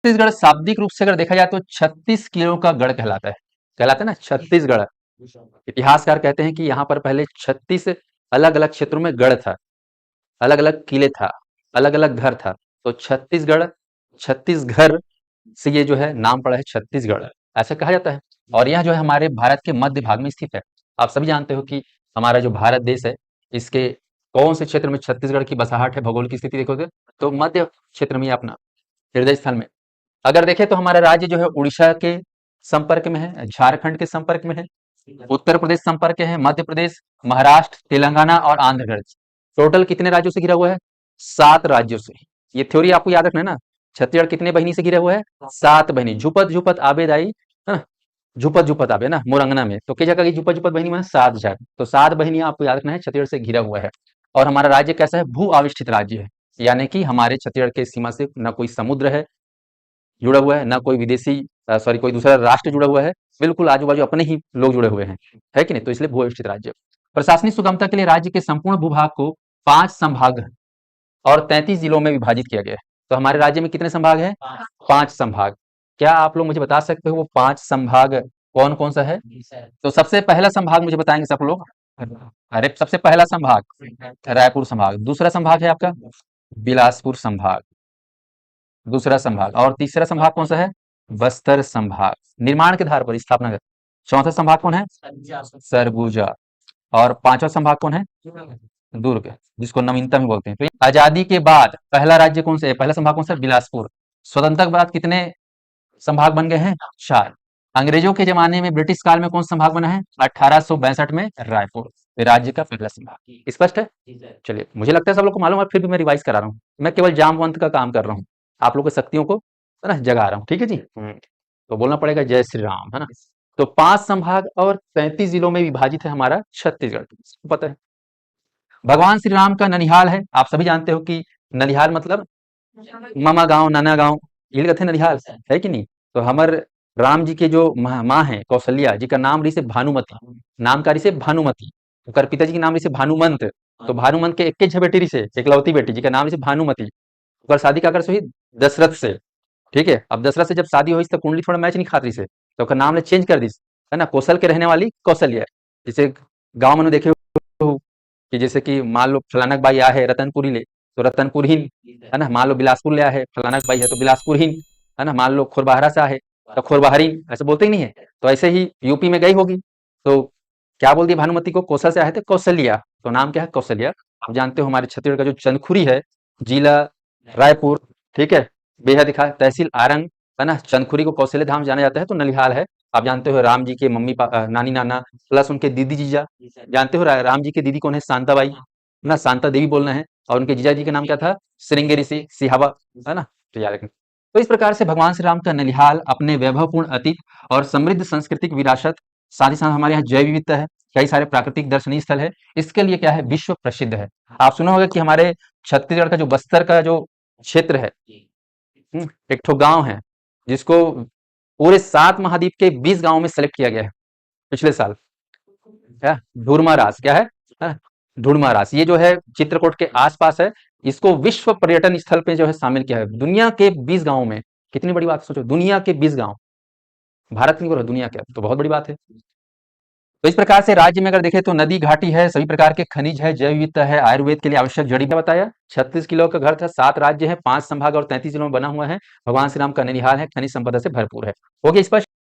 छत्तीसगढ़ शाब्दिक रूप से अगर देखा जाए तो 36 किलो का गढ़ कहलाता है ना छत्तीसगढ़। इतिहासकार कहते हैं कि यहाँ पर पहले 36 अलग अलग क्षेत्रों में गढ़ था, अलग अलग किले था, अलग अलग घर था। तो छत्तीसगढ़, छत्तीसगढ़ से ये जो है नाम पड़ा है छत्तीसगढ़, ऐसा कहा जाता है। और यह जो है हमारे भारत के मध्य भाग में स्थित है। आप सभी जानते हो कि हमारा जो भारत देश है, इसके कौन से क्षेत्र में छत्तीसगढ़ की बसाहट है, भौगोलिक की स्थिति देखोगे तो मध्य क्षेत्र में ही अपना हृदय स्थल में। अगर देखें तो हमारा राज्य जो है उड़ीसा के संपर्क में है, झारखंड के संपर्क में है, उत्तर प्रदेश संपर्क है, मध्य प्रदेश, महाराष्ट्र, तेलंगाना और आंध्र प्रदेश। टोटल कितने राज्यों से घिरा हुआ है? 7 राज्यों से। ये थ्योरी आपको याद रखना है ना। छत्तीसगढ़ कितने बहिनी से घिरा हुआ है? 7 बहिनी। झुपत झुपत आबे दाई, है ना, झुपत झुपत आबे ना मोरंगना में, तो कई जगह की झुपत झुपत बहिनी में 7 जगह, तो 7 बहिनियां आपको याद रखना है, छत्तीसगढ़ से घिरा हुआ है। और हमारा राज्य कैसा है? भू आविष्ठित राज्य है, यानी कि हमारे छत्तीसगढ़ के सीमा से न कोई समुद्र है जुड़ा हुआ है, ना कोई विदेशी सॉरी कोई दूसरा राष्ट्र जुड़ा हुआ है, बिल्कुल आजू बाजू अपने ही लोग जुड़े हुए हैं, है कि नहीं? तो इसलिए भू अविष्ठित राज्य। प्रशासनिक सुगमता के लिए राज्य के संपूर्ण भूभाग को 5 संभाग और 33 जिलों में विभाजित किया गया है। तो हमारे राज्य में कितने संभाग हैं? 5 संभाग। क्या आप लोग मुझे बता सकते हो वो 5 संभाग कौन कौन सा है? तो सबसे पहला संभाग मुझे बताएंगे सब लोग। अरे सबसे पहला संभाग रायपुर संभाग, दूसरा संभाग है आपका बिलासपुर संभाग, दूसरा संभाग, और तीसरा संभाग कौन सा है? बस्तर संभाग, निर्माण के आधार पर स्थापना कर। चौथा संभाग कौन है? सरगुजा। और पांचवा संभाग कौन है? दुर्ग, जिसको नवीनतम भी बोलते हैं। तो आजादी के बाद पहला राज्य कौन सा है? पहला संभाग कौन सा है? बिलासपुर। स्वतंत्रता के बाद कितने संभाग बन गए हैं? 4। अंग्रेजों के जमाने में ब्रिटिश काल में कौन सा संभाग बना है? 1862 में रायपुर। ये राज्य का पहला संभाग। स्पष्ट है? चलिए, मुझे लगता है सब लोग को मालूम है, फिर भी मैं रिवाइज करा रहा हूँ। मैं केवल जामवंत का काम कर रहा हूँ, आप लोग की शक्तियों को है ना जगा रहा हूँ। ठीक है जी। तो बोलना पड़ेगा जय श्री राम, है ना। तो 5 संभाग और 33 जिलों में विभाजित है हमारा छत्तीसगढ़, पता है। भगवान श्री राम का ननिहाल है, आप सभी जानते हो कि ननिहाल मतलब मामा गांव, नाना गांव, ये कहते हैं ननिहाल, है कि नहीं? तो हमारे राम जी के जो माँ है कौशल्या जी का नाम ऋषि भानुमति, नाम का ऋषि भानुमति, उनकर पिताजी के नाम ऋषि भानुमंत। तो भानुमंत के एक बेटी ऋषि, इकलौती बेटी जी का नाम ऋषि भानुमति। उनकर शादी का हुई दशरथ से। ठीक है, अब दशरथ से जब शादी हुई तो कुंडली थोड़ा मैच नहीं खाती से, तो उसका नाम ने चेंज कर दी, है ना, कौशल के रहने वाली कौशल्या। जैसे गांव में देखे हो कि जैसे कि मान लो फलानक बाई आ है रतनपुरी ले, तो रतनपुरहीन, है ना। मान लो बिलासपुर ले आ है फलानक बाई है तो बिलासपुरहीन, है ना। मान लो खोरबाहरा से आ है तो खोरबाहरीन, ऐसे बोलते ही नहीं है। तो ऐसे ही यूपी में गई होगी तो क्या बोल दिया भानुमति को? कौशल से आए थे कौशल्या, तो नाम क्या है? कौशल्या। आप जानते हो हमारे छत्तीसगढ़ का जो चंदखुरी है, जिला रायपुर, ठीक है, बेहद दिखा तहसील आरंग, है ना। चंदखुरी को कौशल्य धाम जाना जाता है, तो ननिहाल है। आप जानते हो राम जी के मम्मी पापा, नानी नाना प्लस उनके दीदी जीजा, जानते हो राम जी के दीदी कौन है? शांताबाई, ना शांता देवी बोलना है। और उनके जीजा जी का नाम क्या था? श्रृंगेरी ऋषि सिहावा, है ना। तो याद रखना। तो इस प्रकार से भगवान श्री राम का ननिहाल अपने वैभवपूर्ण अतीत और समृद्ध सांस्कृतिक विरासत, साथ ही साथ हमारे यहाँ जैव विविधता है, कई सारे प्राकृतिक दर्शनीय स्थल है, इसके लिए क्या है? विश्व प्रसिद्ध है। आप सुना होगा कि हमारे छत्तीसगढ़ का जो बस्तर का जो क्षेत्र है, एक ठो गांव है जिसको पूरे 7 महाद्वीप के 20 गांवों में सेलेक्ट किया गया है पिछले साल। क्या? धुरमारास, क्या है? हाँ, धुरमारास, ये जो है चित्रकूट के आसपास है। इसको विश्व पर्यटन स्थल पे जो है शामिल किया है, दुनिया के 20 गांवों में। कितनी बड़ी बात सोचो, दुनिया के 20 गांव, भारत की बोलो दुनिया के, तो बहुत बड़ी बात है। तो इस प्रकार से राज्य में अगर देखें तो नदी घाटी है, सभी प्रकार के खनिज है, जैव विविधता है, आयुर्वेद के लिए आवश्यक जड़ी बूटियां बताया। 36 किलो का घर था, 7 राज्य है, 5 संभाग और 33 जिलों में बना हुआ है। भगवान श्री राम का ननिहाल है, खनिज संपदा से भरपूर है। हो गया स्पष्ट?